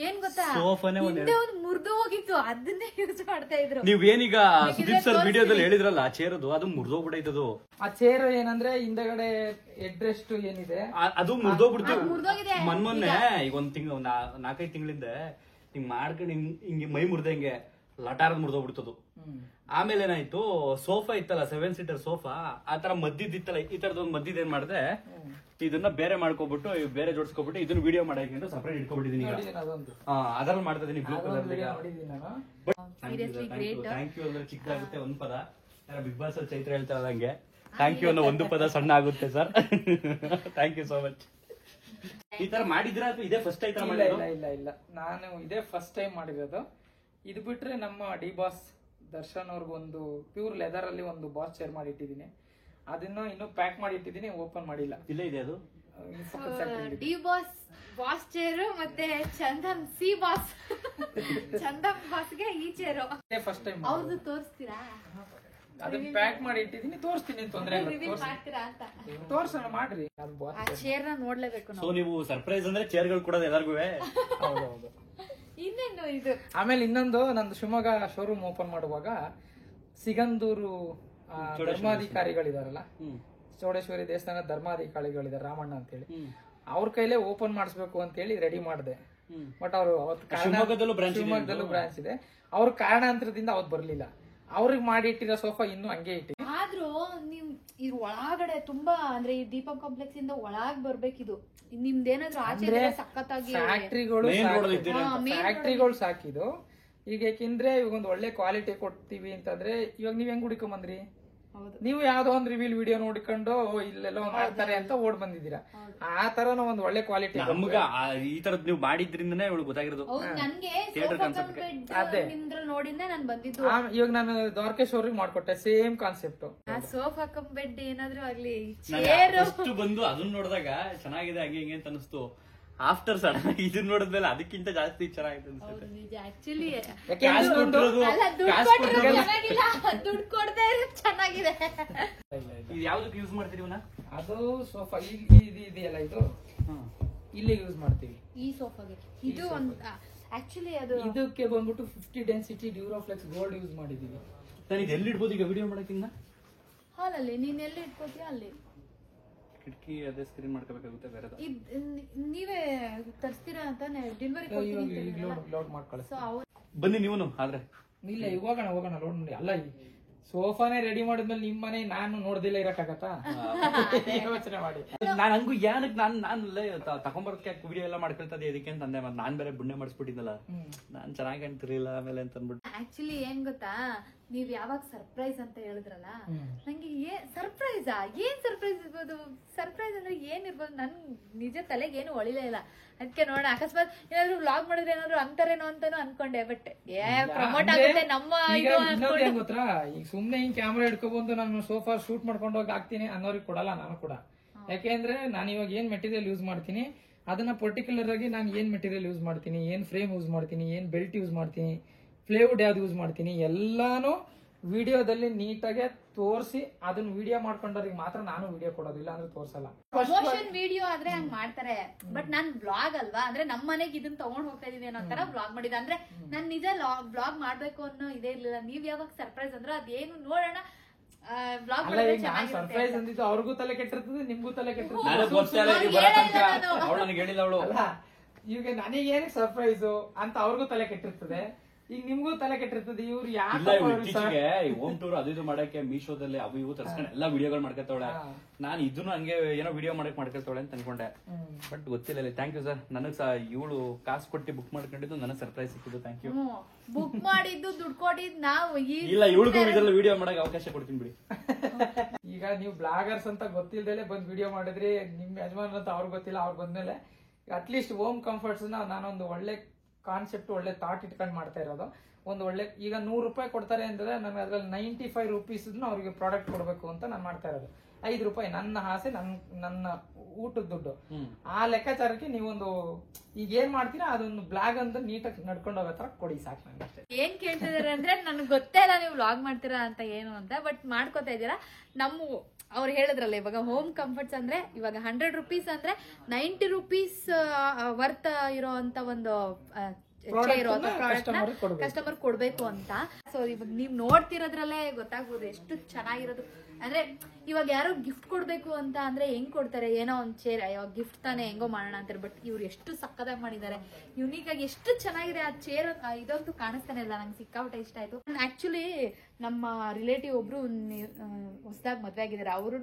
ಏನ್ ಗೊತ್ತಾ ಸೋಫಾನೇ ಹಿಂದೆ ಒಂದು ಮುರಿದು ಹೋಗಿತ್ತು, ಅದನ್ನೇ ಯೂಸ್ ಮಾಡ್ತಾ ಇದ್ರು. ನೀವೇನೀಗ ಸುದೀಪ್ ಸರ್ ವಿಡಿಯೋದಲ್ಲಿ ಹೇಳಿದ್ರಲ್ಲ ಆ ಚೇರದು, ಅದು ಮುರಿದೋಗ್ಬಿಟ್ಟೈತದು. ಆ ಚೇರ್ ಏನಂದ್ರೆ ಹಿಂದಗಡೆ ಹೆಡ್ ರೆಸ್ಟ್ ಏನಿದೆ ಅದು ಮುರಿದೋಗ್ಬಿಡ್ತು ಮುರಿದೋಗಿದೆ. ಮೊನ್ನೆ ಈಗ ಒಂದ್ ತಿಂಗಳು 4-5 ತಿಂಗಳಿಂದ ಹಿಂಗ್ ಮಾಡ್ಕೊಂಡು ಹಿಂಗೆ ಮೈ ಮುರಿದಂಗೆ ಲಟಾರದ ಮುರಿದೋಗ್ಬಿಡ್ತದು. ಆಮೇಲೆ ಏನಾಯ್ತು, ಸೋಫಾ ಇತ್ತಲ್ಲ 7 ಸೀಟರ್ ಸೋಫಾ, ಆ ತರ ಮದ್ದಿದ್ದಿತ್ತಲ್ಲ, ಈ ತರದೊಂದು ಮದ್ದಿದ್ ಏನ್ ಮಾಡಿದೆ, ಇದನ್ನ ಬೇರೆ ಮಾಡ್ಕೊಬಿಟ್ಟು ಬೇರೆ ಜೋಡಿಸ್ಕೊಬಿಟ್ಟು ಇದನ್ನ ವಿಡಿಯೋ ಮಾಡಕ್ಕೆ ಸಪರೇಟ್ ಇಟ್ಕೊಬಿಟ್ಟಿದೀನಿ. ಅದ್ರಲ್ಲಿ ಮಾಡ್ತಾ ಇದೀನಿ ಬ್ಲೂ ಕಲರ್. ಥ್ಯಾಂಕ್ ಯು ಅಂದ್ರೆ ಚಿಕ್ಕದಾಗುತ್ತೆ ಒಂದ್ ಪದ. ಬಿಗ್ ಬಾಸ್ ಅಲ್ಲಿ ಚೈತ್ರ ಹೇಳ್ತಾ ಇದ್ದಂಗೆ ಥ್ಯಾಂಕ್ ಯು ಅನ್ನೋ ಒಂದು ಪದ ಸಣ್ಣ ಆಗುತ್ತೆ sir. Thank you so much. ಈ ತರ ಮಾಡಿದ್ರ ಅಥವಾ ಇದೇ ಫಸ್ಟ್ ಟೈಮ್? ಇಲ್ಲ, ನಾನು ಇದೇ ಫಸ್ಟ್ ಟೈಮ್ ಮಾಡಿರೋದು. ಇದು ಬಿಟ್ರೆ ನಮ್ಮ ಡಿ ಬಾಸ್ ದರ್ಶನ್ ಅವ್ರಿಗೊಂದು ಪ್ಯೂರ್ ಲೆದರ್ ಅಲ್ಲಿ ಒಂದು ಬಾಸ್ ಚೇರ್ ಮಾಡಿ ಇಟ್ಟಿದ್ದೀನಿ. ಅದನ್ನ ಇನ್ನು ಪ್ಯಾಕ್ ಮಾಡಿ ಇಟ್ಟಿದ್ದೀನಿ, ಓಪನ್ ಮಾಡಿಲ್ಲ. ಇಲ್ಲೇ ಇದೆ ಅದು. ಡಿ ಬಾಸ್ ಚೇರು ಮತ್ತೆ ಚಂದನ್ ಸಿ ಬಾಸ್ ಚಂದನ್ ಬಾಸ್ಗೆ ಈ ಚೇರು ಫಸ್ಟ್ ಟೈಮ್ ಅವ್ರದ್ದು ತೋರಿಸ್ತೀರಾ? ಅದನ್ನ ಪ್ಯಾಕ್ ಮಾಡಿ ಇಟ್ಟಿದ್ದೀನಿ, ತೋರಿಸ್ತೀನಿ, ತೊಂದ್ರೆ ಇಲ್ಲ. ಮಾಡ್ತೀರಾ ಅಂತ ತೋರ್ಸೋಣ, ಮಾಡ್ರಿ. ಆ ಚೇರ್ ನ ನೋಡ್ಲೇಬೇಕು ಸೊ ನೀವು ಸರ್ಪ್ರೈಸ್ ಅಂದ್ರೆ ಚೇರ್ಗಳು ಕೊಡೋದು ಎಲ್ಲರಿಗೂ. ಹೌದೌದು. ಇನ್ನೇನು ಇದು. ಆಮೇಲೆ ಇನ್ನೊಂದು, ನಂದು ಶಿವಮೊಗ್ಗ ಶೋರೂಮ್ ಓಪನ್ ಮಾಡುವಾಗ ಸಿಗಂದೂರು ಧರ್ಮಾಧಿಕಾರಿಗಳಿದಾರಲ್ಲ, ಚೌಡೇಶ್ವರಿ ದೇವಸ್ಥಾನ ಧರ್ಮಾಧಿಕಾರಿಗಳಿದ್ದಾರೆ, ರಾಮಣ್ಣ ಅಂತೇಳಿ, ಅವ್ರ ಕೈಲೇ ಓಪನ್ ಮಾಡಿಸ್ಬೇಕು ಅಂತ ಹೇಳಿ ರೆಡಿ ಮಾಡಿದೆ. ಬಟ್ ಅವರು ಶಿವಮೊಗ್ಗದಲ್ಲೂ ಬ್ರಾಂಚ್ ಇದೆ. ಅವ್ರ ಕಾರಣಾಂತರದಿಂದ ಅವತ್ತು ಬರ್ಲಿಲ್ಲ. ಅವ್ರಿಗೆ ಮಾಡಿ ಇಟ್ಟಿರೋ ಸೋಫಾ ಇನ್ನು ಹಂಗೆ ಇಟ್ಟಿ. ಆದ್ರೂ ನೀವ್ ಇದ್ರ ಒಳಗಡೆ ತುಂಬಾ ಅಂದ್ರೆ ಈ ದೀಪಕ್ ಕಾಂಪ್ಲೆಕ್ಸ್ ಇಂದ ಒಳಗ್ ಬರ್ಬೇಕಿದು. ನಿಮ್ದೇನಾದ್ರು ಆಚೆ ಸಖತ್ತಾಗಿ ಫ್ಯಾಕ್ಟ್ರಿಗಳು ಸಾಕಿದು. ಈಗ ಯಾಕೆಂದ್ರೆ ಇವಾಗ ಒಂದು ಒಳ್ಳೆ ಕ್ವಾಲಿಟಿ ಕೊಡ್ತೀವಿ ಅಂತಂದ್ರೆ, ಇವಾಗ ನೀವ್ ಹೆಂಗ್ ಹುಡುಕೊಂಡ್ ಬಂದ್ರಿ? ನೀವು ಯಾವ್ದೋ ಒಂದು ರಿವೀಲ್ ವಿಡಿಯೋ ನೋಡಿಕೊಂಡು ಇಲ್ಲೆಲ್ಲ ಮಾಡ್ತಾರೆ ಅಂತ ಓಡ್ ಬಂದಿದ್ದೀರಾ. ಆ ತರ ಒಂದು ಒಳ್ಳೆ ಕ್ವಾಲಿಟಿ ನಮ್ಗ ಈ ತರದ್ ನೀವು ಮಾಡಿದ್ರಿಂದನೇ ಇವಳು ಗೊತ್ತಾಗಿರೋದು. ಅದೇ ನೋಡಿದ್ರೆ ನಾನು ಬಂದಿದ್ದು. ಇವಾಗ ನಾನು ದ್ವಾರಕೇಶ್ ಅವ್ರಿಗೆ ಮಾಡ್ಕೊಟ್ಟೆ same concept. Sofa cum bed ಏನಾದ್ರು ಆಗ್ಲಿ ಬಂದು ಅದನ್ನ ನೋಡಿದಾಗ ಚೆನ್ನಾಗಿದೆ ಹಂಗೆ ಹಿಂಗೆ ಅಂತ ಅನಿಸ್ತು. ಆಫ್ಟರ್ ಸಡನ್ ಇದನ್ನ ನೋಡಿದ್ಮೇಲೆ ಅದಕ್ಕಿಂತ ಜಾಸ್ತಿ ಚೆನ್ನಾಗಿದೆ ಅನ್ಸುತ್ತೆ. ದುಡ್ಡು ಕೊಡದೆ ಚೆನ್ನಾಗಿದೆ. ಇದು ಯಾವ್ದಕ್ಕೆ ಯೂಸ್ ಮಾಡ್ತೀರಿ ಇವನ್ನ? ಅದು ಸೋಫಾ ಇದೆಯಲ್ಲ, ಇದು ಇಲ್ಲಿ ಯೂಸ್ ಮಾಡ್ತೀವಿ. ಈ ಸೋಫಾಗೆ ಇದು ಒಂದು ಆಕ್ಚುಲಿ ಅದು ಇದಕ್ಕೆ ಬಂದ್ಬಿಟ್ಟು 50 ಡೆನ್ಸಿಟಿ ಡ್ಯೂರೋಫ್ಲೆಕ್ಸ್ ಗೋಲ್ಡ್ ಯೂಸ್ ಮಾಡಿದೀವಿ. ನಾನು ಇದು ಎಲ್ಲಿ ಇಡ್ಬೋದು ಈಗ ವಿಡಿಯೋ ಮಾಡಕ್ಕಿಂತ? ಹಾಲಲ್ಲಿ ನೀನ್ ಎಲ್ಲಿ ಇಟ್ಕೋತೀಯ ಅಲ್ಲಿ. ಕಿಟಕಿ ಅದೇ ಸ್ಕ್ರೀನ್ ಮಾಡ್ಕೋಬೇಕಾಗುತ್ತೆ ಬೇರೆ. ನೀವೇ ತರಿಸ್ತೀರಾ ಅಂತ ಡೆಲಿವರಿ ಲೋಡ್ ಮಾಡ್ಕೊಳ್ಳಿ. ಬನ್ನಿ ನೀವು ಆದ್ರೆ. ಇಲ್ಲ ಹೋಗೋಣ ಲೋಡ್ ಮಾಡಿ. ಅಲ್ಲ, ಸೋಫಾನೇ ರೆಡಿ ಮಾಡಿದ್ಮೇಲೆ ನಿಮ್ ಮನೆ ನಾನು ನೋಡ್ದಿಲ್ಲ ಇರಕ್ಕಾಗತ್ತಾ? ಯೋಚನೆ ಮಾಡಿ. ನಾನು ಹಂಗು ಏನಕ್ಕೆ ನಾನು ತಗೊಂಬರ್ಕೆ ವಿಡಿಯೋ ಎಲ್ಲ ಮಾಡ್ಕೊಳ್ತದೆ ಇದಕ್ಕೆ ಅಂತ ಅಂದೆ. ಮತ್ತೆ ನಾನ್ ಬೇರೆ ಬುಣ್ಣೆ ಮಾಡಿಸ್ಬಿಟ್ಟಿದ್ದಲ್ಲ, ನಾನ್ ಚೆನ್ನಾಗಿ ಕಾಣ್ತಿರ್ಲಿಲ್ಲ ಆಮೇಲೆ ಅಂತ ಅಂದ್ಬಿಟ್ಟು. ಆಕ್ಚುಲಿ ಏನ್ ಗೊತ್ತಾ, ನೀವ್ ಯಾವಾಗ ಸರ್ಪ್ರೈಸ್ ಅಂತ ಹೇಳಿದ್ರಲ್ಲ, ನಂಗೆ ಏನ್ ಸರ್ಪ್ರೈಸ್ ಇರ್ಬೋದು? ಸರ್ಪ್ರೈಸ್ ಅಂದ್ರೆ ಏನ್ ಇರ್ಬೋದು? ನನ್ ನಿಜ ತಲೆಗೆ ಏನು ಹೊಳಿಲೇ ಇಲ್ಲ. ಅದಕ್ಕೆ ನೋಡೋಣ, ಅಕಸ್ಮಾತ್ ಏನಾದ್ರು ವ್ಲಾಗ್ ಮಾಡಿದ್ರೆ ಏನಾದ್ರು ಅಂತಾರೇನೋ ಅಂತಾನು ಅನ್ಕೊಂಡೆ. ಬಟ್ ಪ್ರಮೋಟ್ ಆಗುತ್ತೆ ನಮ್ಮ ಗೊತ್ತಾ, ಈಗ ಸುಮ್ನೆ ಹಿಂಗ್ ಕ್ಯಾಮ್ರಾ ಹಿಡ್ಕೊಬಂದು ನಾನು ಸೋಫಾ ಶೂಟ್ ಮಾಡ್ಕೊಂಡು ಹೋಗಿ ಹಾಕ್ತೀನಿ ಅನ್ನೋರಿಗೆ ಕೊಡಲ್ಲ ನಾನು ಕೂಡ. ಯಾಕೆಂದ್ರೆ ನಾನು ಇವಾಗ ಏನ್ ಮೆಟೀರಿಯಲ್ ಯೂಸ್ ಮಾಡ್ತೀನಿ ಅದನ್ನ ಪರ್ಟಿಕ್ಯುಲರ್ ಆಗಿ ನಾನು ಏನ್ ಮೆಟೀರಿಯಲ್ ಯೂಸ್ ಮಾಡ್ತೀನಿ, ಏನ್ ಫ್ರೇಮ್ ಯೂಸ್ ಮಾಡ್ತೀನಿ, ಏನ್ ಬೆಲ್ಟ್ ಯೂಸ್ ಮಾಡ್ತೀನಿ, ಪ್ಲೇವುಡ್ ಯಾವ್ದು ಯೂಸ್ ಮಾಡ್ತೀನಿ, ಎಲ್ಲಾನು ವಿಡಿಯೋದಲ್ಲಿ ನೀಟಾಗಿ ತೋರಿಸಿ ಅದನ್ನ ವಿಡಿಯೋ ಮಾಡ್ಕೊಂಡವ್ರಿಗೆ ಮಾತ್ರ ನಾನು ವಿಡಿಯೋ ಕೊಡೋದಿಲ್ಲ, ಅಂದ್ರೆ ತೋರ್ಸಲ್ಲ. ಪ್ರಮೋಷನ್ ವಿಡಿಯೋ ಆದ್ರೆ ಹಂಗ್ ಮಾಡ್ತಾರೆ. ಬಟ್ ನಾನ್ ಬ್ಲಾಗ್ ಅಲ್ವಾ, ಅಂದ್ರೆ ನಮ್ ಮನೆಗೆ ಇದನ್ನ ತಗೊಂಡ್ ಹೋಗ್ತಾ ಇದೀನಿ ಅನ್ನೋ ತರ ಬ್ಲಾಗ್ ಮಾಡಿದ. ಅಂದ್ರೆ ನಾನ್ ನಿಜ ಬ್ಲಾಗ್ ಮಾಡ್ಬೇಕು ಅನ್ನೋ ಇದೇ ಇರ್ಲಿಲ್ಲ. ನೀವ್ ಯಾವಾಗ ಸರ್ಪ್ರೈಸ್ ಅಂದ್ರೆ ಅದೇನು ನೋಡೋಣ ಸರ್ಪ್ರೈಸ್ ಅಂದಿದ್ದು ಅವ್ರಿಗೂ ತಲೆ ಕೆಟ್ಟಿರ್ತದೆ, ನಿಮ್ಗೂ ತಲೆ ಕೆಟ್ಟಿರ್ತದೆ. ಈಗ ನನಗೇನು ಸರ್ಪ್ರೈಸ್ ಅಂತ ಅವ್ರಿಗೂ ತಲೆ ಕೆಟ್ಟಿರ್ತದೆ, ಈಗ ನಿಮ್ಗೂ ತಲೆ ಕೆಟ್ಟಿರ್ತದೆ. ಇವ್ರು ಹೋಮ್ ಟೂರ್ ಅದು ಇದು ಮಾಡಕ್ಕೆ ಮೀಶೋದಲ್ಲಿ ಅವು ಇವು ತರ್ಸ್ಕೊಂಡು ಎಲ್ಲಾ ವಿಡಿಯೋಗಳು ಮಾಡ್ಕೊತಾವಳೆ. ನಾನು ಇದನ್ನು ಹಂಗೆ ಏನೋ ವಿಡಿಯೋ ಮಾಡಕ್ ಮಾಡ್ಕೊತಾವಳೆ ಅಂತ ಅನ್ಕೊಂಡೆ. ಬಟ್ ಗೊತ್ತಿಲ್ಲ. Thank you sir. ನನಗ್ ಇವಳು ಕಾಸು ಕೊಟ್ಟು ಬುಕ್ ಮಾಡ್ಕೊಂಡಿದ್ದು ನನಗೆ ಸರ್ಪ್ರೈಸ್ ಸಿಕ್ಕಿದ್ದು. Thank you. ಬುಕ್ ಮಾಡಿದ್ದು ದುಡ್ಡು ಕೊಟ್ಟಿದ್ದು ನಾವು. ಇಲ್ಲ, ಇವಳಿಗೂ ಇದೆಲ್ಲ ವಿಡಿಯೋ ಮಾಡಕ್ ಅವಕಾಶ ಕೊಡ್ತೀನಿ ಬಿಡಿ. ಈಗ ನೀವು ಬ್ಲಾಗರ್ಸ್ ಅಂತ ಗೊತ್ತಿಲ್ದಲೆ ಬಂದ್ ವಿಡಿಯೋ ಮಾಡಿದ್ರಿ, ನಿಮ್ ಯಜಮಾನ್ ಅಂತ ಅವ್ರಿಗೆ ಗೊತ್ತಿಲ್ಲ. ಅವ್ರು ಬಂದ್ಮೇಲೆ ಅಟ್ಲೀಸ್ಟ್ ಹೋಮ್ ಕಂಫರ್ಟ್ಸ್ ನಾನೊಂದು ಒಳ್ಳೆ ಕಾನ್ಸೆಪ್ಟ್, ಒಳ್ಳೆ ಥಾಟ್ ಇಟ್ಕೊಂಡು ಮಾಡ್ತಾ ಇರೋದು. ಒಂದು ಒಳ್ಳೆ, ಈಗ 100 ರೂಪಾಯಿ ಕೊಡ್ತಾರೆ ಅಂದ್ರೆ ನನಗೆ ಅದ್ರಲ್ಲಿ 95 ರೂಪೀಸ್ ಅವ್ರಿಗೆ ಪ್ರಾಡಕ್ಟ್ ಕೊಡ್ಬೇಕು ಅಂತ ನಾನು ಮಾಡ್ತಾ ಇರೋದು. 5 ರೂಪಾಯಿ ನನ್ನ ಆಸೆ, ನನ್ನ ಊಟದ ದುಡ್ಡು. ಆ ಲೆಕ್ಕಾಚಾರಕ್ಕೆ ನೀವೊಂದು ಈಗ ಏನ್ ಮಾಡ್ತೀರಾ ಅದೊಂದು ಬ್ಲಾಗ್ ಅಂತ ನೀಟಾಗಿ ನಡ್ಕೊಂಡು ಹೋಗೋ ತರ ಕೊಡಿ, ಸಾಕು. ನಂಗೆ ಅಷ್ಟೇ. ಏನ್ ಕೇಳ್ತಿದಾರೆ ಅಂದ್ರೆ ನನ್ಗೆ ಗೊತ್ತೇ ಇಲ್ಲ ನೀವು ವ್ಲಾಗ್ ಮಾಡ್ತೀರಾ ಅಂತ ಏನು ಅಂತ. ಬಟ್ ಮಾಡ್ಕೋತಾ ಇದೀರಾ. ನಮ್ಮ ಅವ್ರು ಹೇಳಿದ್ರಲ್ಲ ಇವಾಗ ಹೋಮ್ ಕಂಫರ್ಟ್ಸ್ ಅಂದ್ರೆ ಇವಾಗ 100 rupees ಅಂದ್ರೆ 90 rupees ವರ್ತ್ ಇರೋ ಅಂತ ಒಂದು ಕಸ್ಟಮರ್ ಕೊಡ್ಬೇಕು ಅಂತ. ಸೊ ಇವಾಗ ನೀವ್ ನೋಡ್ತಿರೋದ್ರಲ್ಲೇ ಗೊತ್ತಾಗ್ಬೋದು ಎಷ್ಟು ಚೆನ್ನಾಗಿರೋದು. ಅಂದ್ರೆ ಇವಾಗ ಯಾರೋ ಗಿಫ್ಟ್ ಕೊಡ್ಬೇಕು ಅಂತ ಅಂದ್ರೆ ಹೆಂಗ್ ಕೊಡ್ತಾರೆ, ಏನೋ ಒಂದ್ ಚೇರ್ ಗಿಫ್ಟ್ ತಾನೆ ಹೆಂಗೋ ಮಾಡೋಣ ಅಂತಾರೆ. ಬಟ್ ಇವ್ರು ಎಷ್ಟು ಸಕ್ಕದಾಗಿ ಮಾಡಿದ್ದಾರೆ, ಯುನೀಕ್ ಆಗಿ ಎಷ್ಟು ಚೆನ್ನಾಗಿದೆ ಆ ಚೇರ್. ಇದಂತೂ ಕಾಣಿಸ್ತಾನೆ ಇಲ್ಲ, ನಂಗೆ ಸಿಕ್ಕಾಪಟ್ಟೆ ಇಷ್ಟ ಆಯ್ತು. ಆಕ್ಚುಲಿ ನಮ್ಮ ರಿಲೇಟಿವ್ ಒಬ್ರು ಹೊಸದಾಗಿ ಮದ್ವೆ ಆಗಿದ್ದಾರೆ, ಅವ್ರು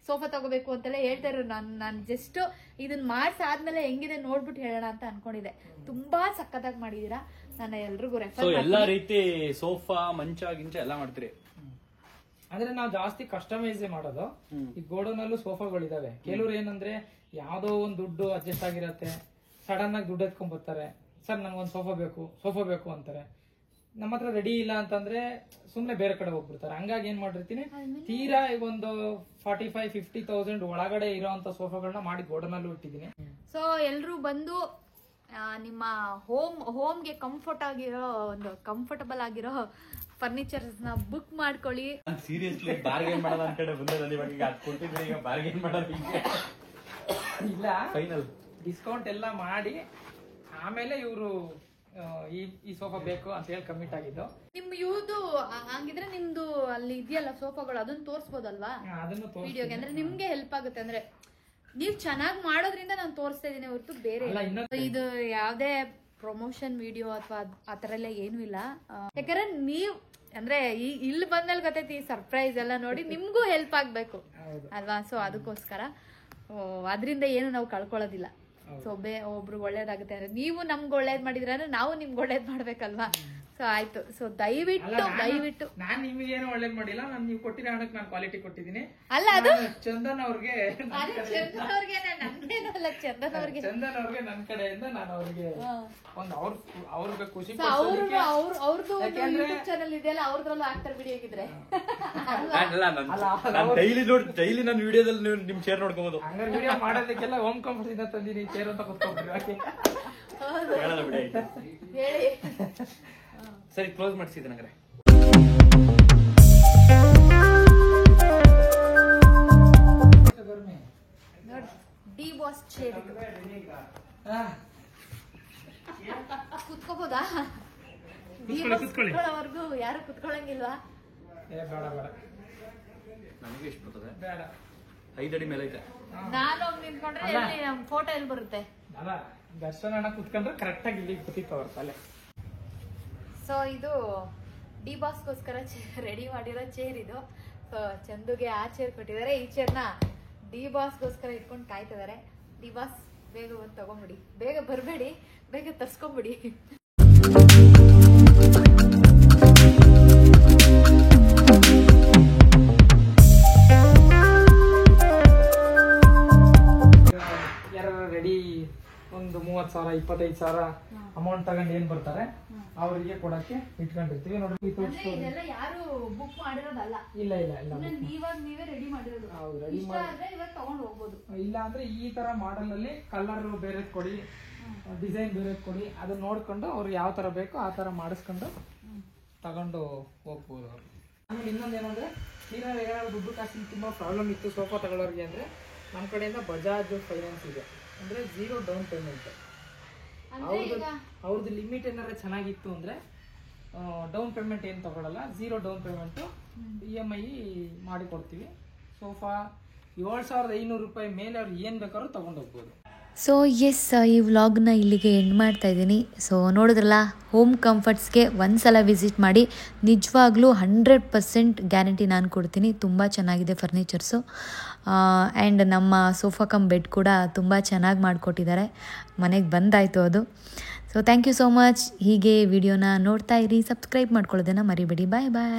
ಸೋಫಾ ತಗೋಬೇಕು ಅಂತೆಲ್ಲ ಹೇಳ್ತಾ ಇದ್ರು. ನಾನು ಜಸ್ಟ್ ಇದನ್ನ ಮಾಡ್ಸಾದ್ಮೇಲೆ ಹೆಂಗಿದೆ ನೋಡ್ಬಿಟ್ಟು ಹೇಳೋಣ ಅಂತ ಅನ್ಕೊಂಡಿದ್ದೆ. ತುಂಬಾ ಸಕ್ಕತ್ತಾಗಿ ಮಾಡಿದೀರಾ. ನಾನು ಎಲ್ರಿಗೂ ರೆಫರ್ ಎಲ್ಲಾ ರೀತಿ ಸೋಫಾ ಮಂಚ ಗಿಂಚ ಎಲ್ಲ ಮಾಡ್ತೀರಿ. ಅಂದ್ರೆ ನಾವು ಜಾಸ್ತಿ ಕಸ್ಟಮೈಸ್ ಮಾಡೋದು. ಈ ಗೋಡೌನಲ್ಲೂ ಸೋಫಾಗಳಿದಾವೆ. ಕೆಲವ್ರು ಏನಂದ್ರೆ ಯಾವ್ದೋ ಒಂದ್ ದುಡ್ಡು ಅಡ್ಜಸ್ಟ್ ಆಗಿರತ್ತೆ, ಸಡನ್ ಆಗಿ ದುಡ್ಡು ಎತ್ಕೊಂಡ್ ಬರ್ತಾರೆ, ಸರ್ ನಂಗೊಂದ್ ಸೋಫಾ ಬೇಕು ಅಂತಾರೆ. ನಮ್ಮ ಹತ್ರ ರೆಡಿ ಇಲ್ಲ ಅಂತಂದ್ರೆ ಸುಮ್ನೆ ಬೇರೆ ಕಡೆ ಹೋಗ್ಬಿಡ್ತಾರೆ. ಹಂಗಾಗಿ ಏನ್ ಮಾಡಿರ್ತೀನಿ, ತೀರಾ ಒಂದು 45,000-50,000 ಒಳಗಡೆ ಇರೋಂತ ಸೋಫಾಗಳನ್ನ ಮಾಡಿ ಗೋಡನಲ್ಲೂ ಇಟ್ಟಿದ್ದೀನಿ. ಸೊ ಎಲ್ರು ಬಂದು ನಿಮ್ಮ ಹೋಮ್ಗೆ ಕಂಫರ್ಟಬಲ್ ಆಗಿರೋ ಫರ್ನಿಚರ್ಸ್ ನ ಬುಕ್ ಮಾಡ್ಕೊಳ್ಳಿ. ಸೀರಿಯಸ್ಲಿ ಬಾರ್ಗೇನ್ ಮಾಡೋದು ಅಂತ ಕಡೆ ಬಂದಿರೋದು. ಇವಾಗ ಈಗ ಕೊಟ್ಟಿದ್ರೆ ಈಗ ಬಾರ್ಗೇನ್ ಮಾಡೋದು ಇಲ್ಲ, ಫೈನಲ್ ಡಿಸ್ಕೌಂಟ್ ಎಲ್ಲ ಮಾಡಿ ಆಮೇಲೆ ಇವರು ಈ ಸೋಫಾ ಬೇಕು ಅಂತ ಹೇಳಿ ಕಮಿಟ್ ಆಗಿದ್ದು. ನಿಮ್ ಇವ್ದು ಹಂಗಿದ್ರೆ ನಿಮ್ದು ಅಲ್ಲಿ ಇದೆಯಲ್ಲ ಸೋಫಾಗಳು, ಅದನ್ನ ತೋರ್ಸ್ಬೋದಲ್ವಾ ವಿಡಿಯೋಗೆ? ಅಂದ್ರೆ ನಿಮ್ಗೆ ಹೆಲ್ಪ್ ಆಗುತ್ತೆ. ಅಂದ್ರೆ ನೀವ್ ಚೆನ್ನಾಗ್ ಮಾಡೋದ್ರಿಂದ ನಾನು ತೋರಿಸ್ತಾ ಇದೀನಿ ಹೊರತು ಬೇರೆ ಇದು ಯಾವ್ದೇ ಪ್ರಮೋಷನ್ ವಿಡಿಯೋ ಅಥವಾ ಆತರ ಎಲ್ಲ ಏನು ಇಲ್ಲ. ಯಾಕಂದ್ರೆ ನೀವ್ ಅಂದ್ರೆ ಇಲ್ಲಿ ಬಂದ್ಮೇಲೆ ಗೊತ್ತೈತಿ ಸರ್ಪ್ರೈಸ್ ಎಲ್ಲ ನೋಡಿ ನಿಮ್ಗೂ ಹೆಲ್ಪ್ ಆಗ್ಬೇಕು ಅಲ್ವಾ? ಸೊ ಅದಕ್ಕೋಸ್ಕರ ಅದ್ರಿಂದ ಏನು ನಾವು ಕಳ್ಕೊಳ್ಳೋದಿಲ್ಲ. ಸೊ ಒಬ್ರು ಒಳ್ಳೇದಾಗುತ್ತೆ ಅಂದ್ರೆ ನೀವು ನಮ್ಗೆ ಒಳ್ಳೇದ್ ಮಾಡಿದ್ರೆ ಅಂದ್ರೆ ನಾವು ನಿಮ್ಗೆ ಒಳ್ಳೇದ್ ಮಾಡ್ಬೇಕಲ್ವಾ? ಸೊ ಆಯ್ತು. ಸೊ ದಯವಿಟ್ಟು ನಾನ್ ನಿಮ್ಗೆ ಏನು ಒಳ್ಳೇದ್ ಮಾಡಿಲ್ಲ. ನಾನು ನೀವು ಕೊಟ್ಟಿರೋ ಹಣಕ್ಕೆ ನಾನು ಕ್ವಾಲಿಟಿ ಕೊಟ್ಟಿದ್ದೀನಿ. ಅಲ್ಲ ಅದು ಚಂದನ್ ಅವ್ರಿಗೆ ಚಂದನ್ ಅವ್ರಿಗೆ ನನ್ನ ಕಡೆಯಿಂದ ನಾನು ಅವ್ರಿಗೆ ಒಂದು ಅವ್ರಿಗೆ ಖುಷಿ ಅವ್ರದ್ದು ಯೂಟ್ಯೂಬ್ ಚಾನಲ್ ಇದೆಯಲ್ಲ, ಅವ್ರದ್ರಲ್ಲೂ ಆಗ್ತಾರೆ ವಿಡಿಯೋ ಆಗಿದ್ರೆ. ಡೈಲಿ ನನ್ನ ವಿಡಿಯೋದಲ್ಲಿ ನಿಮ್ ಚೇರ್ ನೋಡ್ಕೋಬಹುದು. ಹಂಗಾರೆ ವಿಡಿಯೋ ಮಾಡೋದಕ್ಕೆಲ್ಲ ಹೋಮ್ ಕಂಫರ್ಟ್ ಇಂದ ತಂದಿನಿ ಚೇರ್ ಅಂತ ಕೂತ್ಕೊಂಡ್ಬಿಡ್ರಿ. ಹೇಳಿ ಸರಿ, ಕ್ಲೋಸ್ ಮಾಡಿಸಿದ್ದೆ ನಂಗೆ. ನೋಡಿ ಡಿ ಬಾಸ್ ಚೇರ್ ಕುತ್ಕೋಬೋದಾ? ಕುತ್ಕೊಳ್ಳೋವರೆಗೂ ಯಾರು ಕುತ್ಕೊಳ್ಳಂಗಿಲ್ವಾ? ನನಗೆ ಇಷ್ಟ ಬರ್ತದೆ. ಬೇಡ, 5 ಅಡಿ ಮೇಲೆ ಐತೆ. ನಾನು ನಿಂತ್ಕೊಂಡ್ರೆ ನಮ್ ಫೋಟೋ ಎಲ್ಲಿ ಬರುತ್ತೆ? ಅಲ್ಲ, ದರ್ಶನ ಅಣ್ಣ ಕುತ್ಕೊಂಡ್ರೆ ಕರೆಕ್ಟ್ ಆಗಿ ಇಲ್ಲಿ ಕೂತಿತ್ತು ಅವ್ರ ತಲೆ. ಸೊ ಇದು ಡಿ ಬಾಸ್ಗೋಸ್ಕರ ರೆಡಿ ಮಾಡಿರೋ ಚೇರ್ ಇದು. ಸೊ ಚಂದುಗೆ ಆ ಚೇರ್ ಕೊಟ್ಟಿದ್ದಾರೆ. ಈ ಚೇರ್ನ ಡಿ ಬಾಸ್ಗೋಸ್ಕರ ಇಟ್ಕೊಂಡು ಕಾಯ್ತಿದ್ದಾರೆ. ಡಿ ಬಾಸ್ ಬೇಗ ಬಂದು ತಗೊಂಬಿಡಿ, ಬೇಗ ಬರಬೇಡಿ, ಬೇಗ ತರ್ಸ್ಕೊಂಬಿಡಿ. ಯಾರು ರೆಡಿ ಒಂದು 30,000 25,000 ಅಮೌಂಟ್ ತಗೊಂಡು ಏನ್ ಬರ್ತಾರೆ ಅವರಿಗೆ ಕೊಡಕ್ಕೆ ಇಟ್ಕೊಂಡಿರ್ತೀವಿ. ನೋಡಿ, ಇದೆಲ್ಲ ಯಾರು ಬುಕ್ ಮಾಡಿರೋದಲ್ಲ. ಇಲ್ಲ ಇಲ್ಲ ಇಲ್ಲ, ನೀವೇ ರೆಡಿ ಮಾಡಿರೋದು. ಹೌದು, ರೆಡಿ ಮಾಡಿ ತಗೊಂಡು ಹೋಗ್ಬೋದು. ಇಲ್ಲ ಅಂದ್ರೆ ಈ ತರ ಮಾಡೆಲ್ ಅಲ್ಲಿ ಕಲರ್ ಬೇರೆ ಕೊಡಿ, ಡಿಸೈನ್ ಬೇರೆ ಕೊಡಿ, ಅದನ್ನ ನೋಡ್ಕೊಂಡು ಅವ್ರು ಯಾವ ತರ ಬೇಕೋ ಆ ತರ ಮಾಡಿಸ್ಕೊಂಡು ತಗೊಂಡು ಹೋಗ್ಬೋದು ಅವ್ರು. ಆಮೇಲೆ ಇನ್ನೊಂದು ಏನಂದ್ರೆ, ಏನಾದ್ರು ದುಡ್ಡು ಕಾಸಿನ ತುಂಬಾ ಪ್ರಾಬ್ಲಮ್ ಇತ್ತು ಸೋಫಾ ತಗೊಳ್ಳೋರಿಗೆ ಅಂದ್ರೆ ನಮ್ಮ ಕಡೆಯಿಂದ ಬಜಾಜ್ ಫೈನಾನ್ಸ್ ಇದೆ. ಅಂದ್ರೆ 0 ಡೌನ್ ಪೇಮೆಂಟ್. ಅವ್ರದ್ದು ಲಿಮಿಟ್ ಏನಾರ ಚೆನ್ನಾಗಿತ್ತು ಅಂದ್ರೆ ಡೌನ್ ಪೇಮೆಂಟ್ ಏನು ತಗೊಳ್ಳಲ್ಲ, 0 ಡೌನ್ ಪೇಮೆಂಟ್ EMI ಮಾಡಿ ಕೊಡ್ತೀವಿ. ಸೋಫಾ 7,500 ರೂಪಾಯಿ ಮೇಲೆ ಅವ್ರು ಏನ್ ಬೇಕಾದ್ರೂ ತಗೊಂಡು ಹೋಗ್ಬೋದು. ಸೊ ಎಸ್, ಈ ವ್ಲಾಗ್ನ ಇಲ್ಲಿಗೆ ಎಂಡ್ ಮಾಡ್ತಾ ಇದ್ದೀನಿ. ಸೊ ನೋಡಿದ್ರಲ್ಲ, ಹೋಮ್ ಕಂಫರ್ಟ್ಸ್ಗೆ ಒಂದ್ಸಲ ವಿಸಿಟ್ ಮಾಡಿ. ನಿಜವಾಗ್ಲೂ 100% ಗ್ಯಾರಂಟಿ ನಾನು ಕೊಡ್ತೀನಿ. ತುಂಬ ಚೆನ್ನಾಗಿದೆ ಫರ್ನಿಚರ್ಸು. ಆ್ಯಂಡ್ ನಮ್ಮ ಸೋಫಾ ಕಮ್ ಬೆಡ್ ಕೂಡ ತುಂಬ ಚೆನ್ನಾಗಿ ಮಾಡಿಕೊಟ್ಟಿದ್ದಾರೆ. ಮನೆಗೆ ಬಂದಾಯಿತು ಅದು. So thank you so much. ಹೀಗೆ ವಿಡಿಯೋನ ನೋಡ್ತಾ ಇರಿ, ಸಬ್ಸ್ಕ್ರೈಬ್ ಮಾಡ್ಕೊಳ್ಳೋದನ್ನು ಮರಿಬೇಡಿ. ಬಾಯ್ ಬಾಯ್.